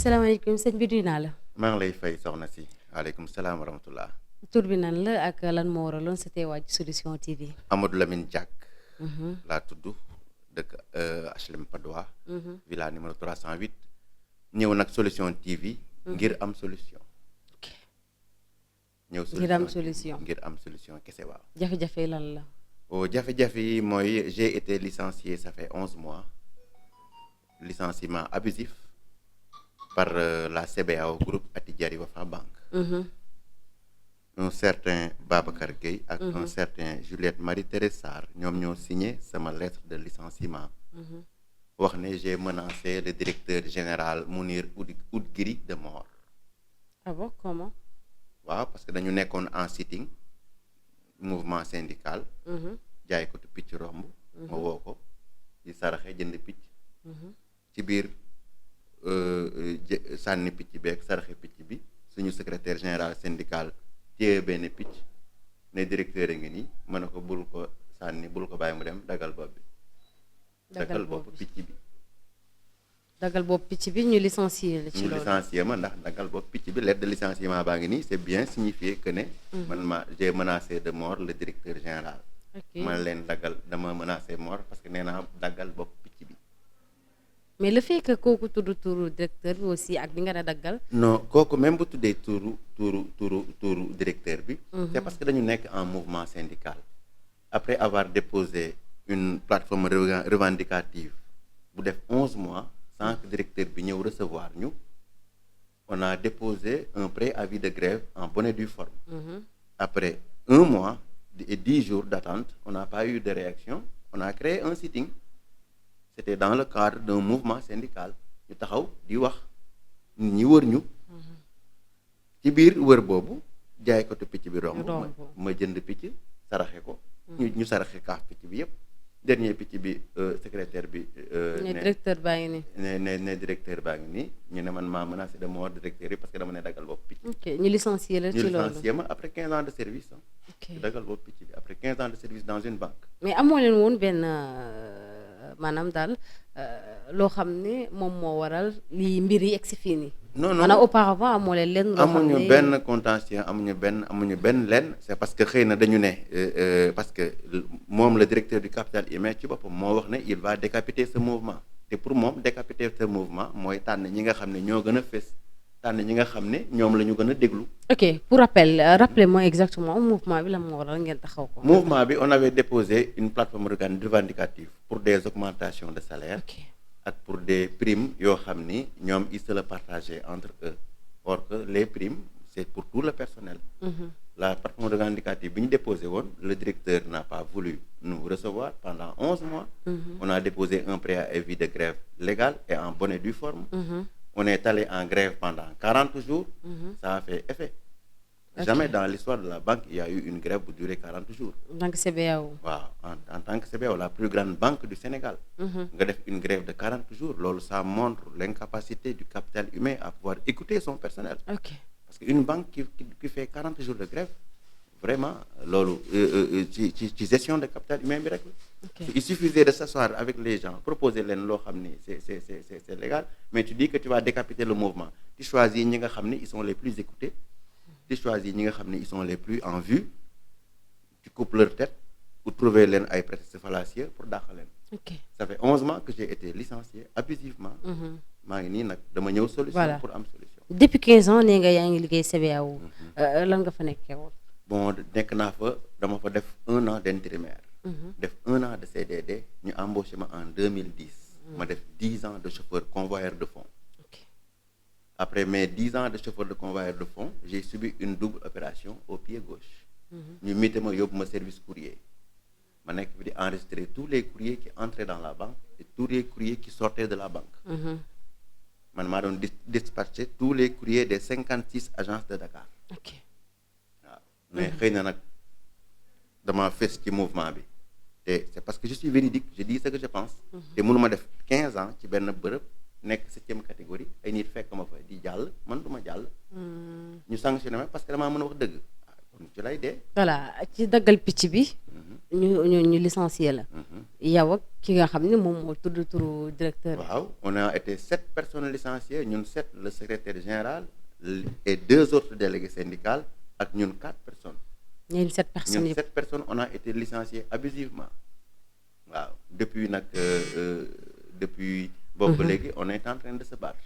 salaamaaleykum sëñ bi nuyu naa la. maa ngi lay fay soxna si waaleykum salaam wa rahmatullah. tur bi nan la ak lan moo waraloon sa teewaay ci Solution TV. Amadou Lamine Diack Mhm, laa tudd dëkk HLM Padois mhm. villa numéro 308 ñëw nag Solution TV ngir am solution. Ok. ñëw Ngir am TV solution. ngir am solution kese waaw. jafe-jafe lan la. jafe-jafe yi mooy j'ai été licencié ça fait 11 mois licenciement abusif par la CBAO groupe Attijari Wafa Bank. Mhm, Un certain Babacar Gueye ak un certain Juliette Marie-Thérèse Sarr ñoom ñoo signé sama lettre de licenciement mhm. wax ne j'ai menacé le directeur général Mounir Oudgiri de mort. Ah bon comment. waaw parce que dañu nekkoon en sitting mouvement syndical Mhm, jaay ko tu picc romb ma woo ko di saraxe jënd picc mhm. ci biir sànni picc beeg saraxe picc bi suñu secrétaire général syndical téye benn picc ne directeur a ngi nii mën na ko bul ko sànni bul ko bàyyi mu dem dagal bopp bi dagal bopp picc bi dagal boobu picc bi ñu licencié la ci ñu loolu. licencié ma ndax dagal bopp picc bi lettre de licenciement baa ngi nii c'est bien signifié que ne man ma j'ai menacé de mort le directeur général Ok man leen dagal dama menacé mort parce que nee naa dagal bopp picc bi mais le fait que kooku tudd turu directeur bi aussi ak bi nga ne daggal. non kooku même bu tuddee tuuru directeur bi c'est parce que dañu nekk en mouvement syndical après avoir déposé une plateforme revendicative bu def 11 mois sans que directeur bi ñëw recevoir ñu on a déposé un préavis de grève en bonne et due forme Mhm, après 1 mois et 10 jours d'attente on n'a pas eu de réaction on a créé un sitting c'était dans le cadre d'un mouvement syndical ñu taxaw di wax nit ñi wër ñu ci biir wër boobu jaay ko te picc bi romb Romb. ma jënd picc saraxe ko ñu saraxe kaaf picc bi yëpp dernier picc bi secrétaire bi ne directeur baa ngi nii. ne directeur baa ngi nii ñu ne man maa menacé de mort directeur yi parce que dama ne dagal bopp picc ok ñu licencié la ñu ci loolu. licencié ma après 15 ans de service ok dagal bopp picc bi après 15 ans de service dans une banque mais amoo leen woon benn maanaam daal loo xam ne moom moo waral lii mbir yi egg si fii nii. non non maanaam auparavant amoo leen lenn loo xam ne amuñu benn contentieux amuñu benn lenn c'est parce que xëy na dañu ne parce que moom le directeur du capital humain ci boppam moo wax ne il va décapiter ce mouvement te pour moom décapiter ce mouvement mooy tànn ñi nga xam ne ñoo gën a fës tànn ñi nga xam ne ñoom la ñu gën a déglu. ok pour rappel rappelez-moi exactement mouvement bi la moo waral ngeen taxaw ko. mouvement bi on avait déposé une plateforme revendicative pour des augmentations de salaire ok ak pour des primes yoo xam ni ñoom ils se le partageaient entre eux or que les primes c'est pour tout le personnel. Mhm, La plateforme revendicative bi ñu déposé woon le directeur n'a pas voulu nous recevoir pendant 11 mois. On a déposé un préavis de grève légal et en bonne et due forme. mhm, On est allé en grève pendant 40 jours. Ça a fait effet. Ok. Jamais dans l'histoire de la banque il y a eu une grève pour durer 40 jours. donc CBAO. waaw en tant que CBAO la plus grande banque du Sénégal. nga def une grève de 40 jours loolu ça montre l'incapacité du capital humain à pouvoir écouter son personnel. ok Parce qu'une banque qui fait 40 jours de grève, vraiment, loolu ci gestion de capital humain bi rek la. ok Il suffisait de s'asseoir avec les gens, proposer leen loo xam ni c'est légal, mais tu dis que tu vas décapiter le mouvement. Tu choisis ñi nga xam ni ils sont les plus écoutés, tu choisis ñi nga xam ni ils sont les plus en vue, tu coupes leur tête pour trouver leen ay prétextes fallacieux pour dàq leen. ok Ça fait 11 mois que j'ai été licencié abusivement. maa ngi nii nag dama ñëw solution Voilà. pour am solution. depuis 15 ans nee nga yaa ngi liggéey CBAO. lan nga fa nekkee woon. Bon nekk naa fa dama fa def 1 an d'intérimaire. def 1 an de CDD ñu embauché ma en 2010. ma def 10 ans de chauffeur convoyeur de fonds. ok Après mes 10 ans de chauffeur de convoyeur de fonds j'ai subi une double opération au pied gauche. ñu muté ma yóbbu ma service courrier. ma nekk fi di enregistrer tous les courriers qui entraient dans la banque et tous les courriers qui sortaient de la banque. man maa doon dispatcher tous les courriers des 56 agences de Dakar. ok waaw mais xëy na nag dama fës ci mouvement bi te c'est parce que je suis véridique je dis ce que je pense. te mënuma def 15 ans ci benn bërëb nekk 7e catégorie ay nit fekk ma fa di jàll man du ma jàll. ñu sanctionné ma parce que damaa mën a wax dëgg. kon ci lay dee. voilà ci daggal picc bi. ñu licencié la. yow ak ki nga xam ne moom moo tudd turu directeur bi. waaw on a été 7 personnes licenciées ñun 7 le secrétaire général et 2 autres délégués syndicaux ak ñun 4 personnes. ñeen 7 personnes ñun yëpp 7 personnes on a été licenciés abusivement waaw depuis nag depuis. boobu léegi on est en train de se battre.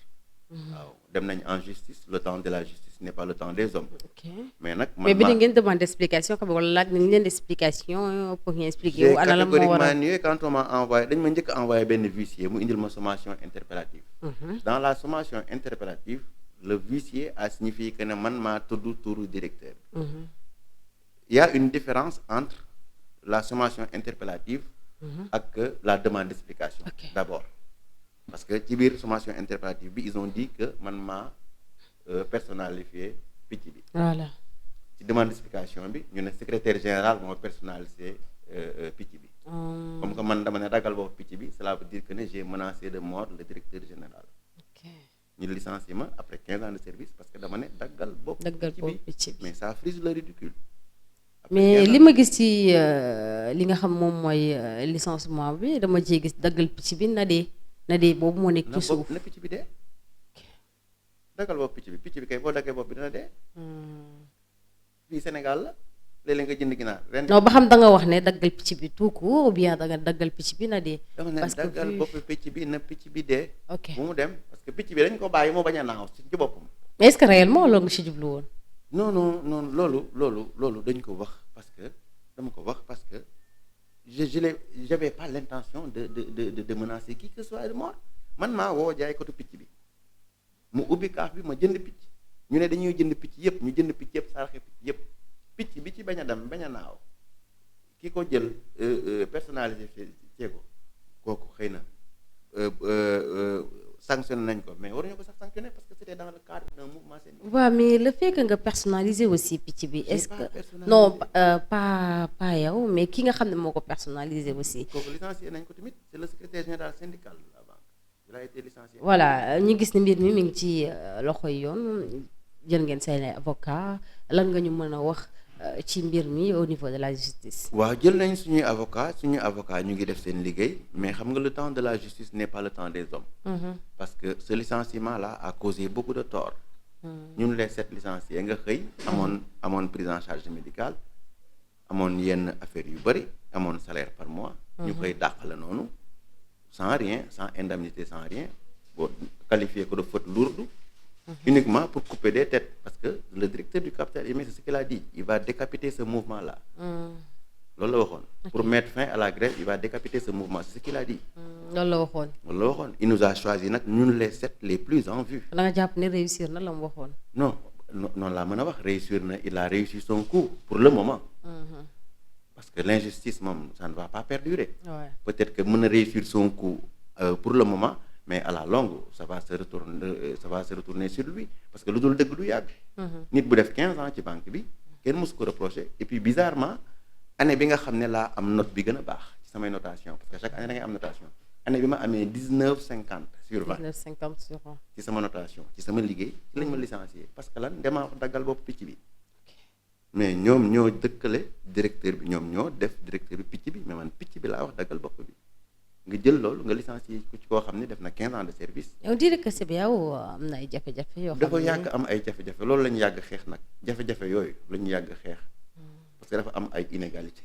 waaw dem nañ en justice le temps de la justice n'est pas le temps des hommes. ok mais nag mais bi di ngeen demande explication xam nga wala laaj nañ leen explication pour ngeen expliquer wu ana la moo war a catégoriquement nié quand on m'a envoyé dañ ma njëkk a envoyé benn huissier mu indil ma sommation interpellative. dans la sommation interpellative le huissier a signifié que ne man maa tudd turu directeur. il y a une différence entre la sommation interpellative ak la demande d'explication. D'abord parce que ci biir sommation interpellative bi ils ont dit que man maa personnalifié picc bi. voilà ci demande d'explication bi ñu ne secrétaire général moo personnalisé picc bi. comme que man dama ne ragal boobu picc bi cela veut dire que ne j'ai menacé de mort le directeur général. ñu licencié ma après 15 ans de service parce que dama ne daggal bopp picc bi mais ça frise le ridicule. mais li ma gis ci li nga xam moom mooy licenciement bi dama cee gis daggal picc bi na dee boobu moo nekk ci suuf na picc bi dee daggal bopp picc bi kay boo daggee bopp bi dina dee. fii Sénégal la léeg-léeg nga jënd ginaar ren. non ba xam da nga wax ne daggal picc bi tout court ou bien da nga daggal picc bi na dee. parce que daggal bopp picc bi na picc bi dee. ok bu mu dem parce que picc bi dañ ko bàyyi moo bañ a naaw ci boppam. mais est-ce que réellement loolu nga si jublu woon. non loolu dañ ko wax parce que dama ko wax parce que j'avais pas l'intention de menacer qui que ce soit de mort man maa woo jaay kotu picc bi mu ubbi kaaf bi ma jënd picc ñu ne dañuy jënd picc yëpp ñu jënd picc yëpp saraxe picc yëpp picc bi ci bañ a dem bañ a naaw ki ko jël personnalisé ceego kooku xëy na sanctionné nañ ko mais waruñu ko sax sanctionné parce que c'était dans le cadre d'un mouvement syndical. waaw mais le fait que nga personnaliser aussi picc bi est-ce que non pas yow mais ki nga xam ne moo ko personnaliser aussi. kooku licencié nañ ko tamit c'est le secrétaire général syndical de la banque il a été licencié. voilà ñu gis ne mbir mi ngi ci loxoy yoon jël ngeen say avocat lan nga ñu mën a wax ci mbir mi au niveau de la justice. waaw jël nañ suñuy avocat ñu ngi def seen liggéey mais xam nga le temps de la justice n'est pas le temps des hommes. parce que ce licenciement là a causé beaucoup de tort. ñun les 7 licenciés nga xëy. amoon prise en charge médicale amoon yenn affaires yu bëri amoon salaire par mois. ñu koy dàq la noonu sans rien sans indemnité sans rien boo qualifié ko de faute lourde. uniquement pour couper des têtes parce que le directeur du capital humain c'est ce qu'il a dit il va décapiter ce mouvement là. loolu la waxoon. pour mettre fin à la grève il va décapiter ce mouvement c'est ce qu'il a dit. loolu la waxoon. il nous a choisi nag ñun les 7 les plus en vue. da nga jàpp ne réussir na la mu waxoon. non laa mën a wax réussir na il a réussi son coup pour le moment. parce que l'injustice moom ça ne va pas perdurer. peut-être que mën na réussir son coup pour le moment. mais à la longue ça va se retourner sur lui parce que lu dul dëgg du yàgg. nit bu def 15 ans ci banque bi kenn mësu ko reprocher et puis bizarrement année bi nga xam ne laa am note bi gën a baax ci samay notation parce que chaque année da ngay am notation année bi ma amee 19,50 sur 20. 19,50 sur 20. ci sama notation ci sama liggéey ci lañ ma licencié parce que lan damaa wax daggal bopp picc bi mais ñoom ñoo dëkkale directeur bi ñoom ñoo def directeur bi picc bi mais man picc bi laa wax daggal bopp bi. nga jël loolu nga licencié ku ci koo xam ne def na 15 ans de service. on dirait que CBAO am na ay jafe-jafe yoo xam ne dafa yàgg am ay jafe-jafe loolu la ñu yàgg xeex nag jafe-jafe yooyu la ñu yàgg xeex. parce que dafa am ay inégalité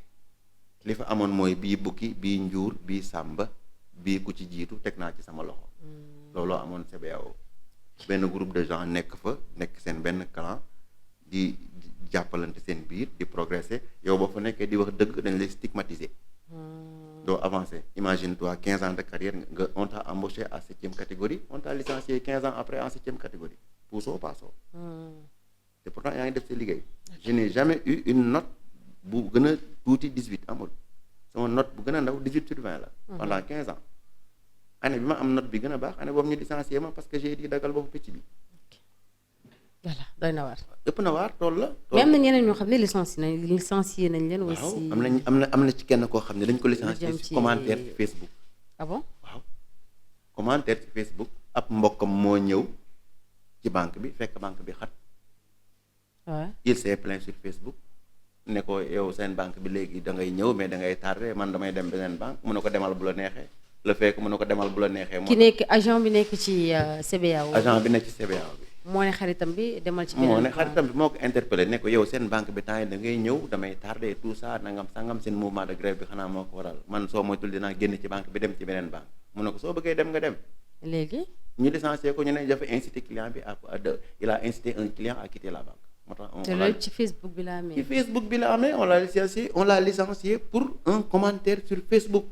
li fa amoon mooy bii bukki bii njuur bii sàmba bii ku ci jiitu teg naa ci sama loxo. looloo amoon CBAO benn groupe de gens nekk fa nekk seen benn clan di jàppalante seen biir di progresser yow boo fa nekkee di wax dëgg dañ lay stigmatiser. doo avancer imagine-toi 15 ans de carrière nga on t'a embauché à 7e catégorie on t'a licencié 15 ans après en 7e catégorie puusoo paasoo. te pourtant yaa ngi def sa liggéey. je n'ai jamais eu une note bu gën a tuuti 18 amul sama note bu gën a ndaw 18 sur 20 la. pendant 15 ans année bi ma am note bi gën a baax année boobu ñu licencié ma parce que j'ai dit dagal boobu picc bi. voilà doy na waar. ëpp na waar tool la. mais am na ñeneen ñoo xam ne licencié nañ leen. aussi waaw am na ci kenn koo xam ne dañ ko licencié ci commentaire ci Facebook. ah bon waaw commentaire ci Facebook ab mbokkam moo ñëw ci banque bi fekk banque bi xat. waaw il s'est plaint sur Facebook ne ko yow seen banque bi léegi da ngay ñëw mais da ngay tardé man damay dem beneen banque mu ne ko demal bu la neexee le fait que mu ne ko demal bu la neexee. ki nekk agent bi nekk ci CBAO. agent bi nekk ci CBAO bi. moo ne xaritam bi demal ci beneen. moo ne xaritam bi moo ko interpellé ne ko yow seen banque bi temps yi da ngay ñëw damay tardé tout ça nangam sangam seen mouvement de grève bi xanaa moo ko waral man soo moytul dinaa génn ci banque bi dem ci beneen banque mu ne ko soo bëggee dem nga dem. léegi. ñu licencié ko ñu ne dafa incité client bi il a incité un client à quitter la banque. moo tax te loolu ci Facebook bi la amee. ci Facebook bi la amee on l'a licencié pour un commentaire sur Facebook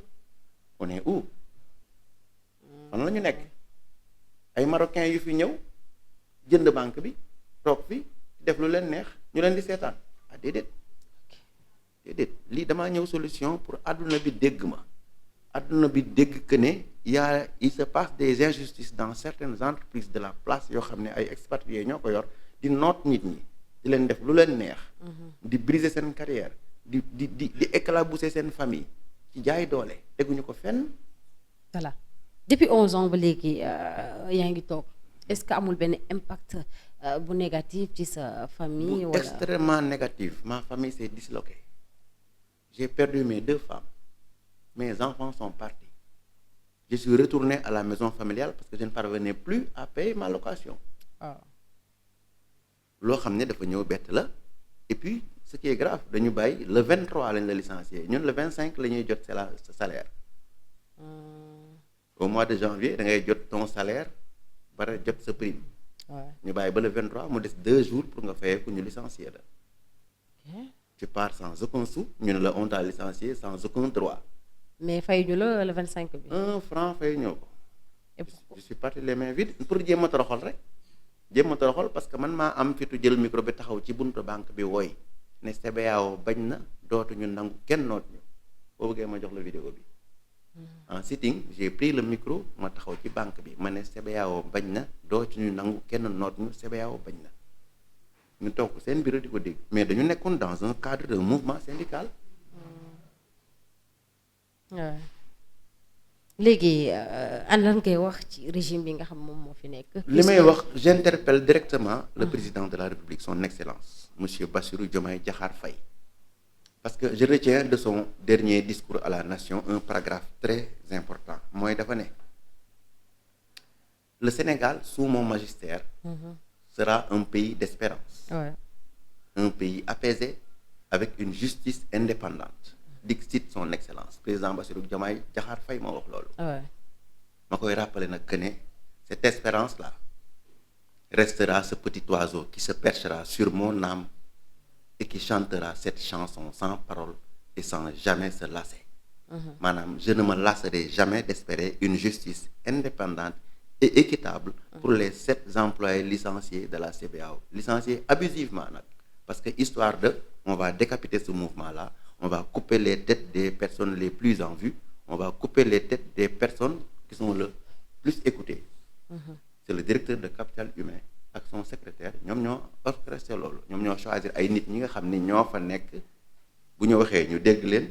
on est où. fan la ñu nekk ay marocains yu fi ñëw jënd banque bi toog fi def lu leen neex ñu leen di seetaan ah déedéet lii damaa ñëw solution pour àdduna bi dégg ma àdduna bi dégg que ne il se passe des injustices dans certaines entreprises de la place yoo xam ne ay expatriés ñoo ko yor di noot nit ñi di leen def lu leen neex. di briser seen carrière di éclabousser seen famille ci jaay doole teguñu ko fenn. voilà depuis 11 ans ba léegi yaa ngi toog est-ce que amul benn impact bu négatif ci sa famille. wala extrêmement négatif. Ma famille s'est disloquée. J'ai perdu mes 2 femmes. Mes enfants sont partis. Je suis retourné à la maison familiale parce que je ne parvenais plus à payer ma location. loo xam ne dafa ñëw bett la et puis ce qui est grave dañu bàyyi le 23 lañ la licencié ñun le 25 la ñuy jot sa salaire. Au mois de janvier da ngay jot ton salaire bara jot sa prime. ñu bàyyi ba le 23 mu des 2 jours pour nga fayee ku ñu licencié la. Tu pars sans aucun sou ñu ne la on t'a licencié sans aucun droit. mais fay ñu la le 25 bi. 1 franc fay ñëw ko. je suis parti les mains vides pour jéem a toroxal rek. jéem a toroxal parce que man maa am fitu jël micro bi taxaw ci buntu banque bi wooy ne CBAO bañ na dootuñu nangu kenn noot ñu boo bëggee ma jox la vidéo bi. En sitting j'ai pris le micro ma taxaw ci banque bi ma ne CBAO bañ na dootuñu nangu kenn noot ñu CBAO bañ na. ñu toog seen bureau di ko dégg mais dañu nekkoon dans un cadre de mouvement syndical. waaw léegi an lan koy wax ci régime bi nga xam moom moo fi nekk. li may wax j'interpelle directement le président de la République son excellence monsieur Bassirou Diomaye Diakhar Faye parce que je retiens de son dernier discours à la nation un paragraphe très important mooy dafa ne le Sénégal sous mon magistère sera un pays d'espérance. Un pays apaisé avec une justice indépendante. Dicte son excellence président Bassirou Diomaye Diakhar Faye moo wax loolu. ma koy rappeler nag que ne cette espérance là restera ce petit oiseau qui se perchera sur mon âme et qui chantera cette chanson sans parole et sans jamais se lasser. maanaam je ne me lasserai jamais d'espérer une justice indépendante et équitable pour les 7 employés licenciés de la CBAO licenciés abusivement nag parce que histoire de on va décapiter ce mouvement là. On va couper les têtes des personnes les plus en vue. On va couper les têtes des personnes qui sont le plus écoutées. C'est le directeur de Capital Humain ak son secrétaire ñoom ñoo orchestré loolu ñoom ñoo choisir ay nit ñi nga xam ne ñoo fa nekk bu ñu waxee ñu dégg leen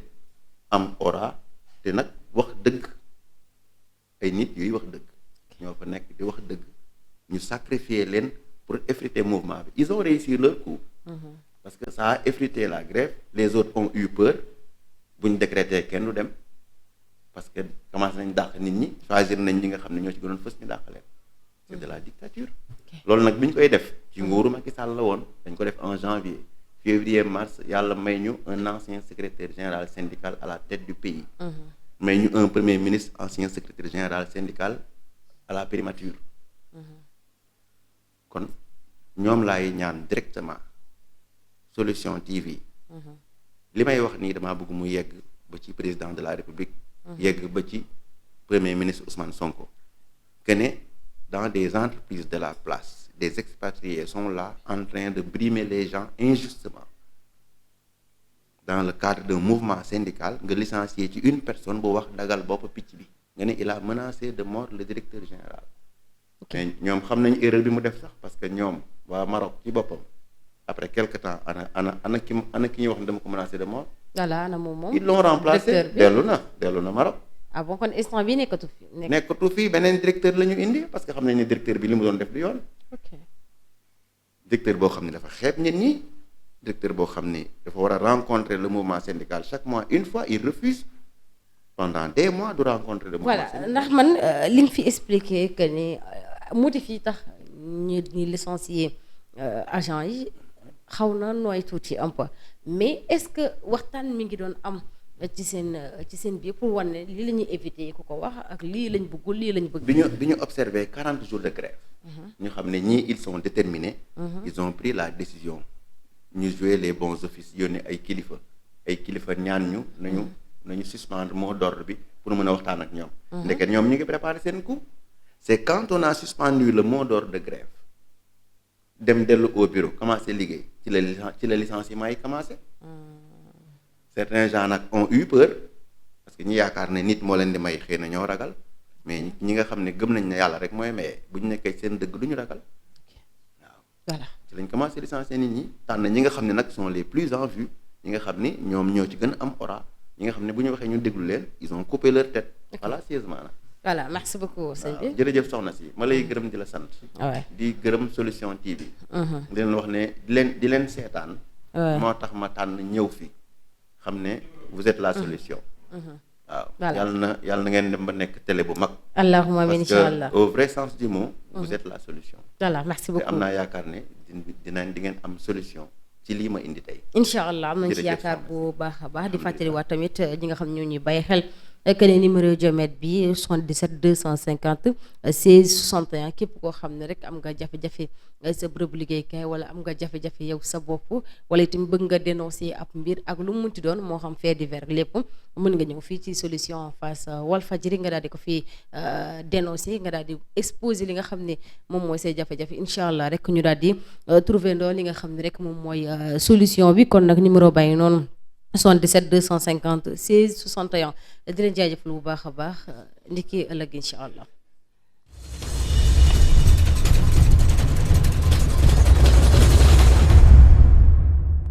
am aura te nag wax dëgg ay nit yuy wax dëgg ñoo fa nekk di wax dëgg ñu sacrifier leen pour effriter mouvement bi ils ont réussi leur coup. Parce que ça a effrité la grève les autres ont eu peur bu ñu décrété kenn du dem parce que commencé nañ dàq nit ñi choisir nañ ñi nga xam ne ñoo ci gënoon fës ñu dàq leen c'est de la dictature. loolu nag bi ñu koy def ci nguuru Macky Sall la woon dañ ko def en janvier février mars yàlla may ñu un ancien secrétaire général syndical à la tête du pays. may ñu un premier ministre ancien secrétaire général syndical à la primature. kon ñoom laay ñaan directement. Solution TV. li may wax nii damaa bëgg mu yegg ba ci président de la République. yegg ba ci premier ministre Ousmane Sonko. que ne dans des entreprises de la place des expatriés sont là en train de brimer les gens injustement. Dans le cadre d'un mouvement syndical nga licencié ci une personne bu wax dagal bopp picc bi nga ne il a menacé de mort le directeur général. mais ñoom xam nañu erreur bi mu def sax parce que ñoom waa Maroc ci boppam. Après quelque temps ana ki ñuy wax ne dama ko menacé de mort. voilà ana moom. ils l'ont remplacé dellu na Maroc. ah bon kon instant bi nekkatu fi. nekkatu fii beneen directeur la ñu indi parce que xam nañ ne directeur bi li mu doon def du yoon. ok directeur boo xam ne dafa xeeb nit ñi directeur boo xam ni dafa war a rencontrer le mouvement syndical chaque mois une fois il refuse pendant des mois de rencontrer le mouvement syndical. Ndax man li nga fi expliqué que ni motif yi tax ñu licencier agent yi xaw na nooy tuuti un peu mais est-ce que waxtaan mi ngi doon am ci seen biir pour wane ne lii la ñuy éviter ku ko wax ak lii lañ bëggul lii lañ bëgg. bi ñu observé 40 jours de grève. ñu xam ne ñii ils sont déterminés. ils ont pris la décision ñu jouer les bons offices yónni ay kilifa ñaan ñu nañu suspendre mot d'ordre bi pour mën a waxtaan ak ñoom. ndeket ñoom ñu ngi préparer seen coup. c'est quand on a suspendu le mot d'ordre de grève dem dellu au bureau commencé liggéey ci la licenciement yi commencé. certains gens nag ont eu peur parce que ñi yaakaar ne nit moo leen di may xëy na ñoo ragal mais ñi nga xam ne gëm nañ ne yàlla rek mooy maye bu ñu nekkee seen dëgg du ñu ragal waaw. voilà ci lañ commencé licencier nit ñi tànn ñi nga xam ne nag sont les plus en vue ñi nga xam ni ñoom ñoo ci gën a am aura ñi nga xam ne bu ñu waxee ñu déglu leen ils ont coupé leur tête. voilà sérieusement nag. voilà merci beaucoup sëñ bi. jërëjëf soxna si ma lay gërëm di la sant. di gërëm Solution TV. di leen wax ne di leen seetaan. moo tax ma tànn ñëw fi xam ne vous êtes la solution. waaw yàlla na ngeen dem ba nekk télé bu mag. allahumma amiin incha allah parce que au vrai sens du mot. vous êtes la solution. voilà merci beaucoup te am naa yaakaar ne di ngeen am solution ci lii ma indi tey. incha allah am nañ ci yaakaar bu baax a baax di fàttaliwaat tamit ñi nga xam ñoo ñuy bàyyi xel. que ne numéro Jomette bi 77 250 16 61 képp koo xam ne rek am nga jafe-jafe sa bërëbu liggéeykaay wala am nga jafe-jafe yow sa bopp wala itam bëgg nga dénoncer ab mbir ak lu mu munti doon moo xam fait divers lépp mën nga ñëw fii ci solution en face Walfadjri nga daal di ko fii dénoncer nga daal di exposer li nga xam ne moom mooy say jafe-jafe incha allah rek ñu daal di trouver ndoo li nga xam ne rek moom mooy solution bi kon nag numéro baa ngi noonu 77 250 16 61 di leen jaajëfal bu baax a baax ndiki ëllëg incha allah.